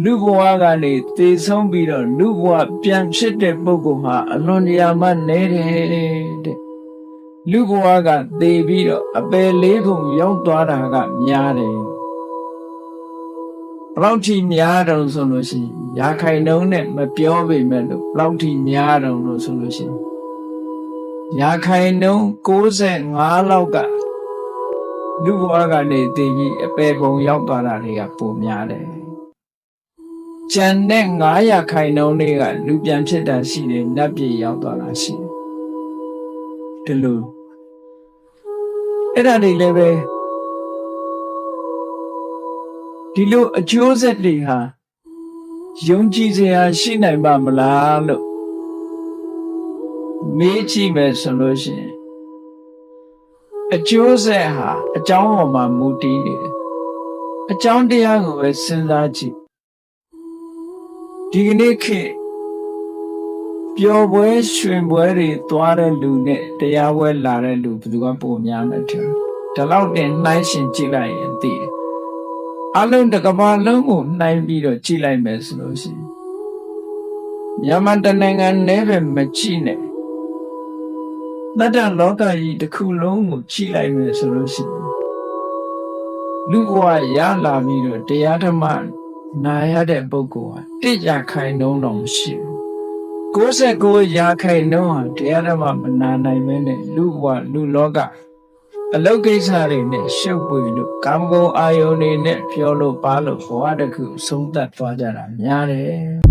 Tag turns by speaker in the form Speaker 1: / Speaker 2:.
Speaker 1: လူဘဝကနေသေဆုံးပြီးတော့လူဘဝပြန်ဖြစ်တဲ့ပုဂ္ဂိုလ်ဟာအလွန်တရာမှနည်းတယ်တဲ့လူဘဝကသေပြီးတော့အပယ်လေးပုံရောက်သွားတာကများတယ်ဘယ်လောက်ထိများတော့ဆိုလို့ရှိရင်ရာခိုင်နှုန်းနဲ့မပြောပေမဲ့လို့ဘယ်လောက်ထိများတော့လို့ဆိုလို့ရှိရင်ရာခိုင်နှုန်း65လောက်ကလူဘဝကနေသေပြီးအပယ်ပုံရောက်သွားတာတွေကပိုများတယ်ကျန်တဲ့9ရာခိုင်နှုန်းတွေကလူပြန်ဖြစ်တာရှိတယ်နတ်ပြည်ရောက်သွားတာရှိတယ်ဒီလိုအဲ့ဒါတွေလည်းပဲဒီလိုအကျိုးဆက်တွေဟာယုံကြည်စရာရှိနိုင်ပါမလားလို့မေးကြည့်မယ်ဆိုလို့ရှိရင်အကျိုးဆက်ဟာအကြောင်းပေါ်မှာမူတည်နေတယ်အကြောင်းတရားကိုပဲစဉ်းစားကြည့်ဒီကနေ့ခေတ်ပျော်ပွဲရွှင်ပွဲတွေသွားတဲ့လူနဲ့တရားပွဲလာတဲ့လူဘယ်သူကပိုများလဲထင်ဒါတော့တင်နှိုင်းရှင်ကြည့်လိုက်ရင်သိတယ်အလုံးတစ်ကမ္ဘာလုံးကိုနှိုင်းပြီးတော့ကြည့်လိုက်မယ်ဆိုလို့ရှိရင်မြန်မာတနိုင်ငံနဲ့ပဲမကြည့်နဲ့တတ္တလောကကြီးတစ်ခုလုံးကိုကြည့်လိုက်မယ်ဆိုလို့ရှိရင်လူဘဝရလာပြီးတော့တရားဓမ္မနာရတဲ့ပုဂ္ဂိုလ်ဟာ1ရာခိုင်နှုန်းတော့မရှိဘူး69ရာခိုင်နှုန်းဟာတရားဓမ္မမနာနိုင်မဲနဲ့လူဘဝလူလောကအလုတ်ကိစ္စတွေနဲ့ရှုပ်ပွေလို့ကာမဂုဏ်အာယုန်တွေနဲ့ပြောလို့ပါလို့ဘဝတစ်ခုဆုံးသက်သွားကြတာများတယ်